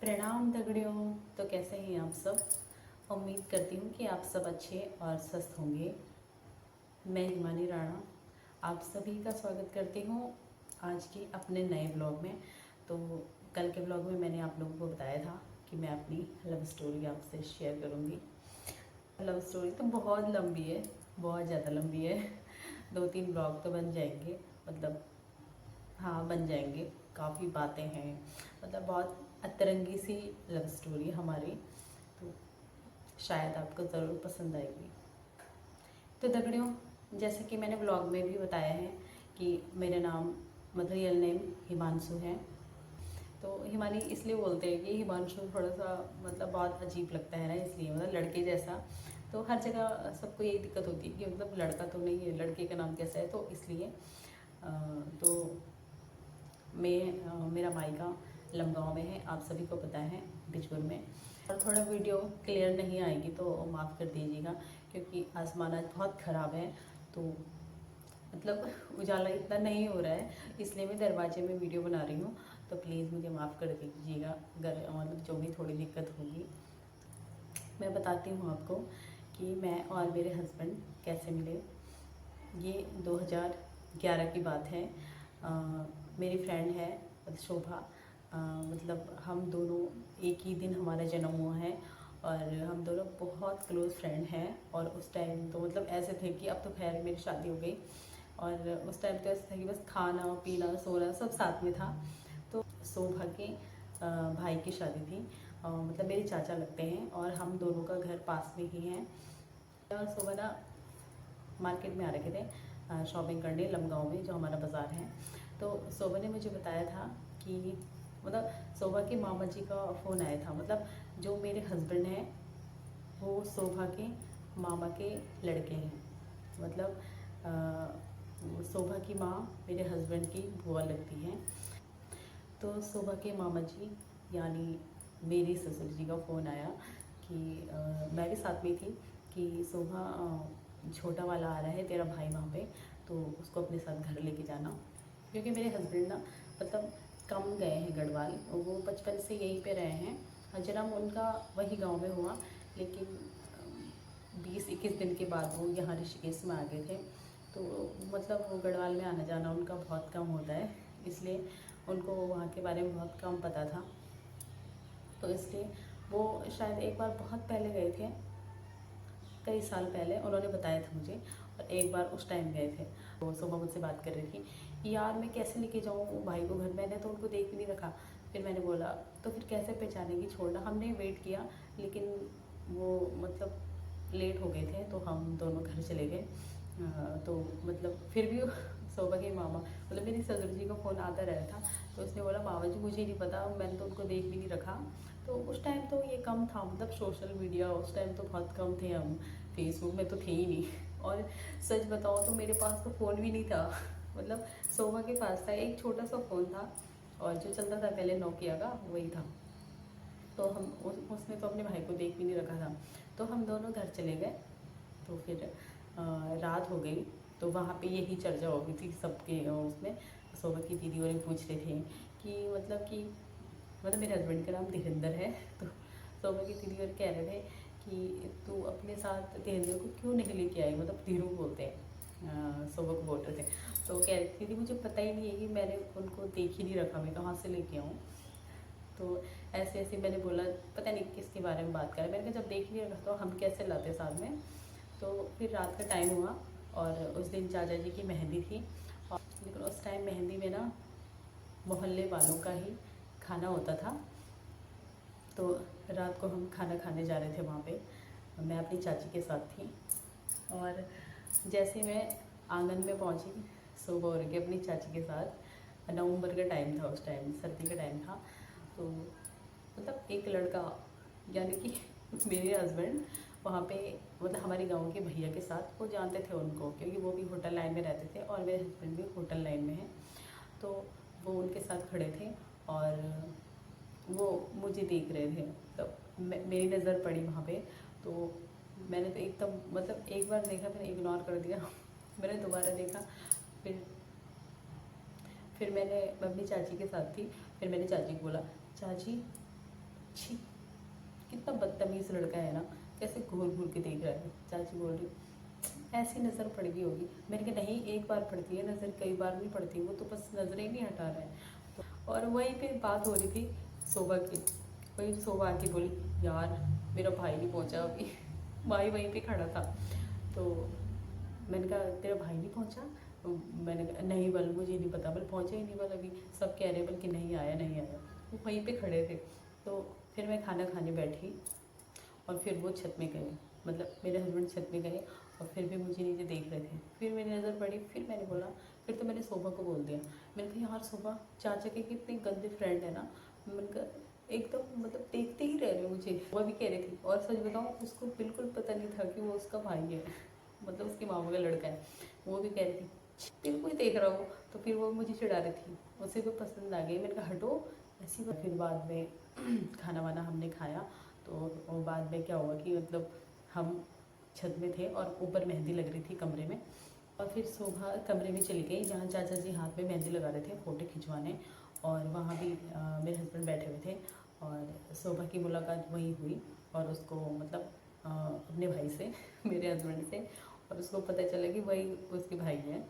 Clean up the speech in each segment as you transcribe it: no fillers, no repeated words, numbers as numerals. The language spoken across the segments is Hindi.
प्रणाम दगड़ियों। तो कैसे हैं आप सब। उम्मीद करती हूँ कि आप सब अच्छे और स्वस्थ होंगे। मैं हिमानी राणा आप सभी का स्वागत करती हूँ आज के अपने नए ब्लॉग में। तो कल के ब्लॉग में मैंने आप लोगों को बताया था कि मैं अपनी लव स्टोरी आपसे शेयर करूँगी। लव स्टोरी तो बहुत लंबी है, बहुत ज़्यादा लंबी है। 2-3 ब्लॉग तो बन जाएंगे, मतलब हाँ बन जाएंगे। काफ़ी बातें हैं, मतलब बहुत अतरंगी सी लव स्टोरी हमारी, तो शायद आपको ज़रूर पसंद आएगी। तो दगड़ियों, जैसे कि मैंने ब्लॉग में भी बताया है कि मेरा नाम मतलब रियल नेम हिमांशु है। तो हिमानी इसलिए बोलते हैं कि हिमांशु थोड़ा सा मतलब बहुत अजीब लगता है ना, इसलिए मतलब लड़के जैसा। तो हर जगह सबको यही दिक्कत होती है कि मतलब लड़का तो नहीं है, लड़के का नाम कैसा है, तो इसलिए तो मेरा मायका लमगांव में है, आप सभी को पता है, बिजपुर में। और थोड़ा वीडियो क्लियर नहीं आएगी तो माफ़ कर दीजिएगा, क्योंकि आसमान आज बहुत ख़राब है। तो मतलब उजाला इतना नहीं हो रहा है, इसलिए मैं दरवाजे में वीडियो बना रही हूँ। तो प्लीज़ मुझे माफ़ कर दीजिएगा अगर मतलब जो भी थोड़ी दिक्कत होगी। मैं बताती हूँ आपको कि मैं और मेरे हस्बैंड कैसे मिले। ये 2011 की बात है। मेरी फ्रेंड है शोभा, मतलब हम दोनों एक ही दिन हमारा जन्म हुआ है और हम दोनों बहुत क्लोज़ फ्रेंड हैं। और उस टाइम तो मतलब ऐसे थे कि अब तो खैर मेरी शादी हो गई, और उस टाइम तो ऐसा था कि बस खाना पीना सोना सब साथ में था। तो शोभा के भाई की शादी थी, मतलब मेरे चाचा लगते हैं, और हम दोनों का घर पास में ही है। और शोभा ना मार्केट में आ रखे थे शॉपिंग करने लमगांव में, जो हमारा बाज़ार है। तो शोभा ने मुझे बताया था कि मतलब शोभा के मामा जी का फ़ोन आया था, मतलब जो मेरे हस्बैंड हैं वो शोभा के मामा के लड़के हैं। मतलब शोभा की माँ मेरे हस्बैंड की बुआ लगती हैं। तो शोभा के मामा जी यानी मेरे ससुर जी का फ़ोन आया कि मैं भी साथ में थी कि शोभा छोटा वाला आ रहा है तेरा भाई वहाँ पे, तो उसको अपने साथ घर लेके जाना। क्योंकि मेरे हस्बैंड ना मतलब कम गए हैं गढ़वाल, वो बचपन से यहीं पे रहे हैं। जन्म उनका वही गांव में हुआ, लेकिन 20-21 दिन के बाद वो यहाँ ऋषिकेश में आ गए थे। तो मतलब वो गढ़वाल में आना जाना उनका बहुत कम होता है, इसलिए उनको वहाँ के बारे में बहुत कम पता था। तो इसलिए वो शायद एक बार बहुत पहले गए थे, कई साल पहले उन्होंने बताया था मुझे, और एक बार उस टाइम गए थे। तो सुबह मुझसे बात कर रही थी कि यार मैं कैसे लेके जाऊँ भाई को घर, मैंने तो उनको देख भी नहीं रखा। फिर मैंने बोला तो फिर कैसे पहचानेंगी, छोड़ना। हमने वेट किया, लेकिन वो मतलब लेट हो गए थे, तो हम दोनों घर चले गए। तो मतलब फिर भी शोभा के मामा मतलब मेरी ससुर जी का फ़ोन आता रहा था, तो उसने बोला मामा जी मुझे नहीं पता, मैंने तो उनको देख भी नहीं रखा। तो उस टाइम तो ये कम था, मतलब सोशल मीडिया उस टाइम तो बहुत कम थे, हम फेसबुक में तो थे ही नहीं। और सच बताओ तो मेरे पास तो फ़ोन भी नहीं था। मतलब शोभा के पास था एक छोटा सा फ़ोन था, और जो चलता था पहले नोकिया का वही था। तो हम उसने तो अपने भाई को देख भी नहीं रखा था। तो हम दोनों घर चले गए। तो फिर रात हो गई, तो वहाँ पे यही चर्चा हो गई थी सबके उसमें। शोभा की दीदी और पूछ रहे थे कि मतलब मेरे हस्बैंड का नाम धीरेंद्र है। तो शोभा की दीदी और कह रहे थे कि तू अपने साथ धीरेंद्र को क्यों नहीं लेके आई, मतलब धीरू बोलते हैं, शोभा को बोल रहे थे। तो कह रही थी मुझे पता ही नहीं है कि मैंने उनको देख ही नहीं रखा, मैं कहाँ से लेके आऊँ। तो ऐसे ऐसे मैंने बोला पता नहीं किसके बारे में बात करें, मैंने कहा जब देख लिया तो हम कैसे लाते साथ में। तो फिर रात का टाइम हुआ, और उस दिन चाचा जी की मेहंदी थी, और लेकिन उस टाइम मेहंदी में ना मोहल्ले वालों का ही खाना होता था। तो रात को हम खाना खाने जा रहे थे वहाँ पे, मैं अपनी चाची के साथ थी। और जैसे मैं आंगन में पहुँची, सुबह हो रही थी अपनी चाची के साथ, नवंबर का टाइम था, उस टाइम सर्दी का टाइम था। तो मतलब एक लड़का यानी कि मेरे हस्बैंड वहाँ पे मतलब हमारे गांव के भैया के साथ, वो जानते थे उनको क्योंकि वो भी होटल लाइन में रहते थे, और मेरे हस्बैंड भी होटल लाइन में हैं। तो वो उनके साथ खड़े थे, और वो मुझे देख रहे थे। तो मेरी नज़र पड़ी वहाँ पे, तो मैंने तो एकदम मतलब एक बार देखा मैंने इग्नोर कर दिया। मैंने दोबारा देखा, फिर मैं अपनी चाची के साथ थी। फिर मैंने चाची को बोला चाची छी, कितना बदतमीज़ लड़का है ना, कैसे घूर घूर के देख रहा है। चाची बोल रही ऐसी नज़र पड़ गई होगी। मैंने कहा नहीं, एक बार पड़ती है नज़र, कई बार नहीं पड़ती, वो तो बस नज़रें नहीं हटा रहा है। और वहीं पे बात हो रही थी शोभा की। वही शोभा आके बोली यार मेरा भाई नहीं पहुंचा अभी। भाई वहीं पे खड़ा था। तो मैंने कहा तेरा भाई नहीं पहुंचा? तो मैंने कहा नहीं बल, मुझे नहीं पता, बल पहुंचा ही नहीं बल, अभी सब कह रहे हैं बल कि नहीं आया नहीं आया। वो वहीं पे खड़े थे। तो फिर मैं खाना खाने बैठी और फिर वो छत में गए, मतलब मेरे हस्बैंड छत में गए और फिर भी मुझे नीचे देख रहे थे। फिर मेरी नज़र पड़ी, फिर मैंने बोला, फिर तो मैंने शोभा को बोल दिया। मैंने कहा यार शोभा, चाचा के कितने गंदे फ्रेंड है ना। मैंने कहा एकदम मतलब देखते ही रह रहे मुझे। वो भी कह रही थी, और सच बताऊँ उसको बिल्कुल पता नहीं था कि वो उसका भाई है, मतलब उसकी मामा का लड़का है। वो भी कह रही थी फिर कोई देख रहा हो। तो फिर वो मुझे चिढ़ा रही थी, उसे तो पसंद आ गई। मैंने कहा हटो ऐसी बात। फिर बाद में खाना वाना हमने खाया। तो बाद में क्या हुआ कि मतलब हम छत में थे और ऊपर मेहंदी लग रही थी कमरे में। और फिर शोभा कमरे में चली गई जहाँ चाचा जी हाथ में मेहंदी लगा रहे थे फ़ोटो खिंचवाने, और वहाँ भी मेरे हस्बैंड बैठे हुए थे। और शोभा की मुलाकात वहीं हुई और उसको मतलब अपने भाई से मेरे हस्बैंड से, और उसको पता चला कि वही उसके भाई हैं।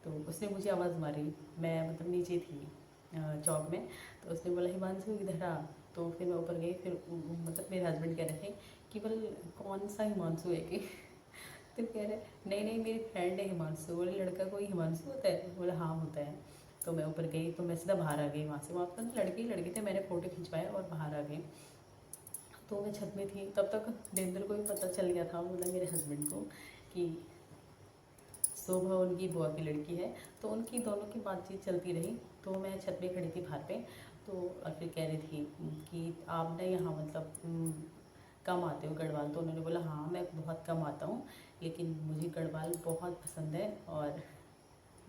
तो उसने मुझे आवाज़ मारी, मैं मतलब नीचे थी चौक में। तो उसने बोला हिमांशु इधर आ। तो फिर मैं ऊपर गई। फिर मतलब मेरे हस्बैंड कह रहे थे कि बोल कौन सा हिमांशु है कि तो कह रहे नहीं नहीं मेरी फ्रेंड है हिमांशु। बोले लड़का कोई हिमांशु होता है? बोले हाँ होता है। तो मैं ऊपर गई तो मैं सीधा बाहर आ गई वहाँ से। वहाँ पर लड़के ही लड़के थे, मैंने फ़ोटो खिंचवाया और बाहर आ गई। तो मैं छत में थी, तब तक देवेंद्र को भी पता चल गया था, मतलब मेरे हस्बैंड को, कि शोभा उनकी बुआ की लड़की है। तो उनकी दोनों की बातचीत चलती रही। तो मैं छत पे खड़ी थी बाहर पे। तो और फिर कह रही थी कि आप ना यहाँ मतलब कम आते हो गढ़वाल? तो उन्होंने बोला हाँ मैं बहुत कम आता हूँ, लेकिन मुझे गढ़वाल बहुत पसंद है और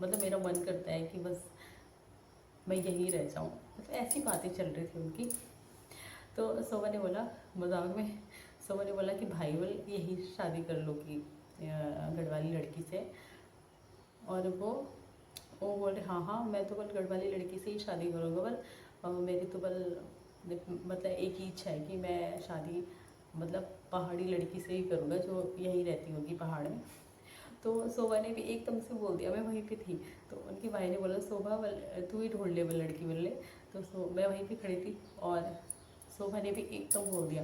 मतलब मेरा मन करता है कि बस मैं यहीं रह जाऊँ। मतलब ऐसी बातें चल रही थी उनकी। तो शोभा ने बोला मजाक में, शोभा ने बोला कि भाई बोल यही शादी कर लो कि गढ़वाली लड़की से। और वो बोले हाँ हाँ मैं तो बल गढ़वाली लड़की से ही शादी करूँगा बल, मेरी तो बल मतलब एक ही इच्छा है कि मैं शादी मतलब पहाड़ी लड़की से ही करूँगा जो यहीं रहती होगी पहाड़ में। तो शोभा ने भी एकदम से बोल दिया, मैं वहीं पे थी। तो उनके भाई ने बोला शोभा तू ही ढूंढ ले वो लड़की बोल ले। तो मैं वहीं पे खड़ी थी और शोभा ने भी एकदम बोल दिया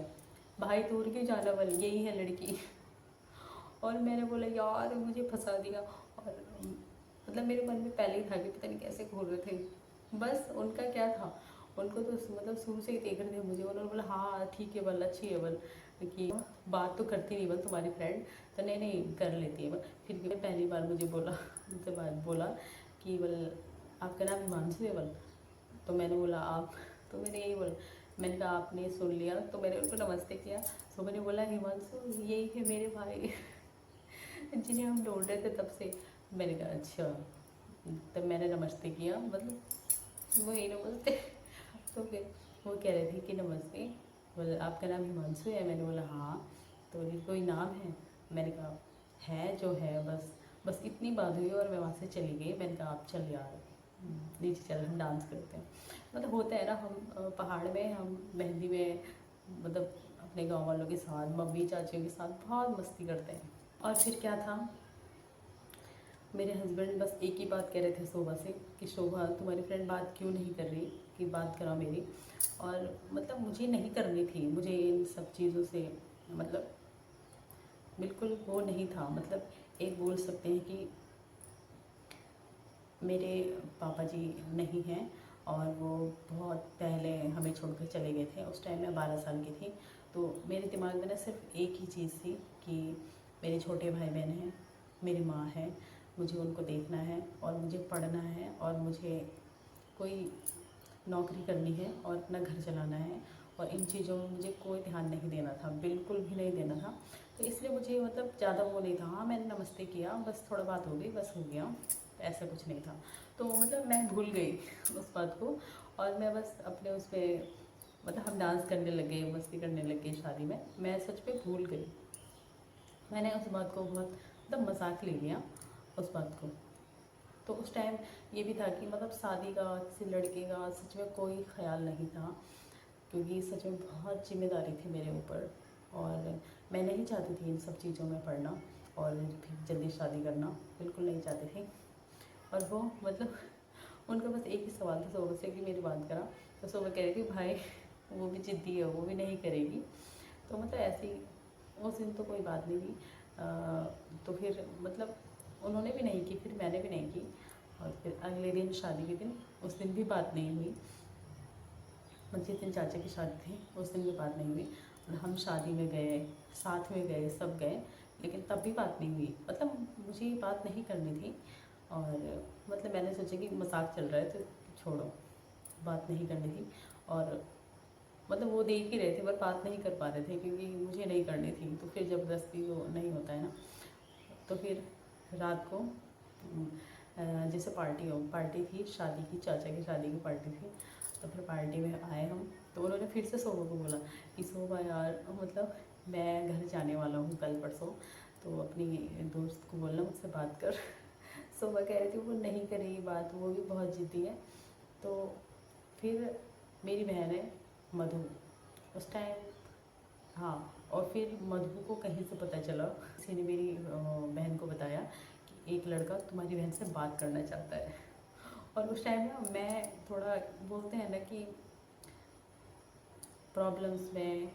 भाई दूर क्यों जाना बल यही है लड़की। और मैंने बोला यार मुझे फंसा दिया। और मतलब मेरे मन में पहले ही था कि पता नहीं कैसे घूर रहे थे। बस उनका क्या था, उनको तो मतलब शुरू से ही देख रहे थे मुझे। उन्होंने बोला हाँ ठीक है बल, अच्छी है बल, कि बात तो करती नहीं बल तुम्हारी फ्रेंड। तो नहीं नहीं कर लेती है बल। फिर भी पहली बार मुझे बोला, उनसे बात बोला कि बल आपका नाम हिमांशु है बल। तो मैंने बोला आप, तो मैंने यही बोला। मैंने कहा आपने सुन लिया, तो मैंने उनको नमस्ते किया। तो मैंने बोला हिमांशु यही है मेरे भाई जिन्हें हम ढूंढ रहे थे तब से। मैंने कहा अच्छा। तब मैंने नमस्ते किया, मतलब वही नमस्ते। तो फिर वो कह रहे थे कि नमस्ते, बोले आपका नाम हिमांशु है? मैंने बोला हाँ। तो बोली कोई नाम है? मैंने कहा है जो है बस। बस इतनी बात हुई और मैं वहाँ से चली गई। मैंने कहा आप चल यार नीचे चल हम डांस करते हैं। मतलब होता है ना, हम पहाड़ में हम मेहंदी में मतलब अपने गांव वालों के साथ मम्मी चाचियों के साथ बहुत मस्ती करते हैं। और फिर क्या था, मेरे हस्बैंड बस एक ही बात कह रहे थे शोभा से कि शोभा तुम्हारी फ्रेंड बात क्यों नहीं कर रही, कि बात करा मेरी। और मतलब मुझे नहीं करनी थी, मुझे इन सब चीज़ों से मतलब बिल्कुल वो नहीं था। मतलब एक बोल सकते हैं कि मेरे पापा जी नहीं हैं और वो बहुत पहले हमें छोड़कर चले गए थे। उस टाइम मैं 12 साल की थी। तो मेरे दिमाग में ना सिर्फ एक ही चीज़ थी कि मेरे छोटे भाई बहन हैं, मेरी माँ है, मुझे उनको देखना है और मुझे पढ़ना है और मुझे कोई नौकरी करनी है और अपना घर चलाना है। और इन चीज़ों में मुझे कोई ध्यान नहीं देना था, बिल्कुल भी नहीं देना था। तो इसलिए मुझे मतलब ज़्यादा वो नहीं था। हाँ मैंने नमस्ते किया, बस थोड़ा बात हो गई, बस हो गया, ऐसा कुछ नहीं था। तो मतलब मैं भूल गई उस बात को। और मैं बस अपने उस पर मतलब हम डांस करने लगे, मस्ती करने लगे शादी में। मैं सच में भूल गई। मैंने उस बात को बहुत मतलब मजाक ले लिया उस बात को। तो उस टाइम ये भी था कि मतलब शादी का, किसी लड़के का सच में कोई ख्याल नहीं था, क्योंकि सच में बहुत जिम्मेदारी थी मेरे ऊपर और मैं नहीं चाहती थी इन सब चीज़ों में पढ़ना और फिर जल्दी शादी करना, बिल्कुल नहीं चाहती थी। और वो मतलब उनका बस एक ही सवाल था सुबह से कि मेरी बात करा, तो सुबह कह रही थी भाई वो भी ज़िद्दी है, वो भी नहीं करेगी। तो मतलब ऐसी उस दिन तो कोई बात नहीं हुई। तो फिर मतलब उन्होंने भी नहीं की, फिर मैंने भी नहीं की। और फिर अगले दिन शादी के दिन, उस दिन भी बात नहीं हुई। जिस दिन चाचा की शादी थी उस दिन भी बात नहीं हुई। और हम शादी में गए, साथ में गए, सब गए, लेकिन तब भी बात नहीं हुई। मतलब मुझे ये बात नहीं करनी थी और मतलब मैंने सोचा कि मजाक चल रहा है तो छोड़ो, बात नहीं करनी थी। और मतलब वो देख ही रहे थे पर बात नहीं कर पा रहे थे क्योंकि मुझे नहीं करनी थी। तो फिर ज़बरदस्ती वो नहीं होता है ना। तो फिर रात को जैसे पार्टी थी शादी की, चाचा की शादी की पार्टी थी। तो फिर पार्टी में आए हम, तो उन्होंने फिर से शोभा को बोला कि शोभा यार मतलब मैं घर जाने वाला हूँ कल परसों, तो अपनी दोस्त को बोलना मुझसे बात कर। शोभा कह रही थी वो नहीं करेगी बात, वो भी बहुत ज़िद्दी है। तो फिर मेरी बहन है मधु, उस टाइम, हाँ, और फिर मधु को कहीं से पता चला, किसी ने मेरी बहन को बताया कि एक लड़का तुम्हारी बहन से बात करना चाहता है। और उस टाइम ना मैं थोड़ा, बोलते हैं ना कि प्रॉब्लम्स में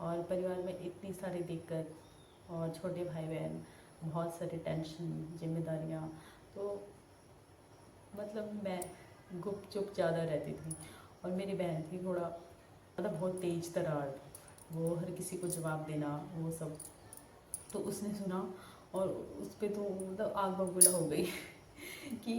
और परिवार में इतनी सारी दिक्कत और छोटे भाई बहन, बहुत सारी टेंशन, जिम्मेदारियाँ, तो मतलब मैं गुपचुप ज़्यादा रहती थी। और मेरी बहन थी थोड़ा मतलब बहुत तेज तर्रार, वो हर किसी को जवाब देना वो सब। तो उसने सुना और उस पर तो मतलब आग बबूला हो गई कि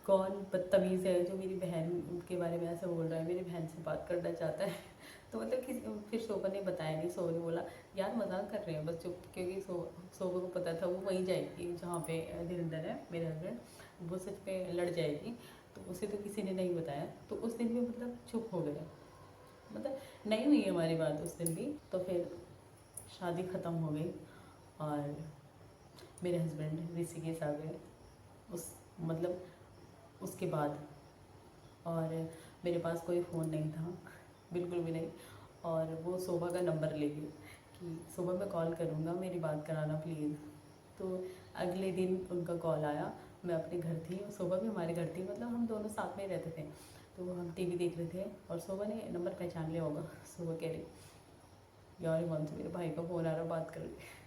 कौन बदतमीज़ है जो मेरी बहन के बारे में ऐसा बोल रहा है, मेरी बहन से बात करना चाहता है। तो मतलब कि फिर शोभा ने बताया नहीं, शोभा ने बोला यार मजाक कर रहे हैं बस चुप, क्योंकि शोभा को पता था वो वहीं जाएगी जहाँ पे धीरेंद्र है मेरे हस्बैंड, वो सच में लड़ जाएगी। तो उसे तो किसी ने नहीं बताया, तो उस दिन भी मतलब चुप हो गए, मतलब नहीं हुई हमारी बात उस दिन भी। तो फिर शादी ख़त्म हो गई और मेरे हस्बैंड ऋषिकेश आ गए उस मतलब उसके बाद। और मेरे पास कोई फ़ोन नहीं था, बिल्कुल भी नहीं। और वो शोभा का नंबर ले गई कि शोभा मैं कॉल करूँगा, मेरी बात कराना प्लीज़। तो अगले दिन उनका कॉल आया, मैं अपने घर थी और शोभा भी हमारे घर थी, मतलब हम दोनों साथ में रहते थे। तो हम टीवी देख रहे थे और शोभा ने नंबर पहचान लिया होगा। शोभा कह रही यार हिमांशु मेरे भाई का फ़ोन आ रहा, बात कर ले।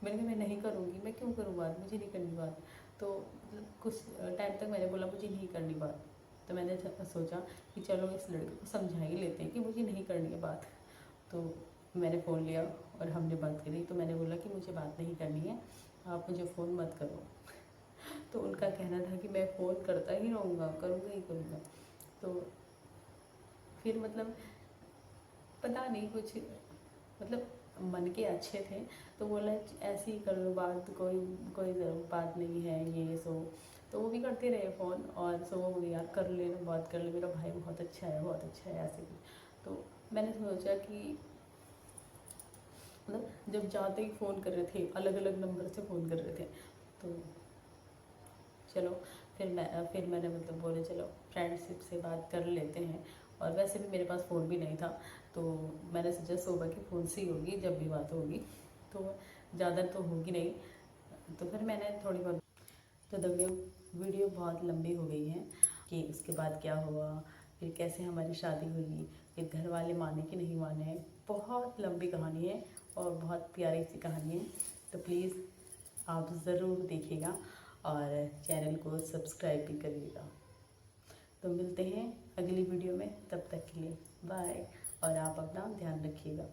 मैंने कहा मैं नहीं करूँगी, मैं क्यों करूँ बात, मुझे नहीं करनी बात। तो मतलब कुछ टाइम तक मैंने बोला मुझे नहीं करनी बात। तो मैंने सोचा कि चलो इस लड़के को समझा ही लेते हैं कि मुझे नहीं करनी है बात। तो मैंने फ़ोन लिया और हमने बात करी। तो मैंने बोला कि मुझे बात नहीं करनी है, आप मुझे फ़ोन मत करो। तो उनका कहना था कि मैं फ़ोन करता ही रहूँगा, करूँगा ही करूँगा। तो फिर मतलब पता नहीं कुछ, मतलब मन के अच्छे थे। तो बोला ऐसे ही कर लो बात, कोई कोई बात नहीं है ये सो। तो वो भी करते रहे फ़ोन और सो वो बोली यार कर लेना, बात कर ले, मेरा भाई बहुत अच्छा है, बहुत अच्छा है ऐसे भी। तो मैंने सोचा कि मतलब जब जाते ही फ़ोन कर रहे थे, अलग अलग नंबर से फ़ोन कर रहे थे, तो चलो फिर मैंने मतलब बोले चलो फ्रेंडशिप से बात कर लेते हैं। और वैसे भी मेरे पास फ़ोन भी नहीं था, तो मैंने सोचा सुबह की फ़ोन से ही होगी जब भी बात होगी, तो ज़्यादा तो होगी नहीं। तो फिर मैंने थोड़ी बहुत, तो देखिए वीडियो बहुत लंबी हो गई है कि उसके बाद क्या हुआ, फिर कैसे हमारी शादी हुई, फिर घर वाले माने कि नहीं माने, बहुत लंबी कहानी है और बहुत प्यारी सी कहानी है। तो प्लीज़ आप ज़रूर देखिएगा और चैनल को सब्सक्राइब भी करिएगा। तो मिलते हैं अगली वीडियो में, तब तक के लिए बाय और आप अपना ध्यान रखिएगा।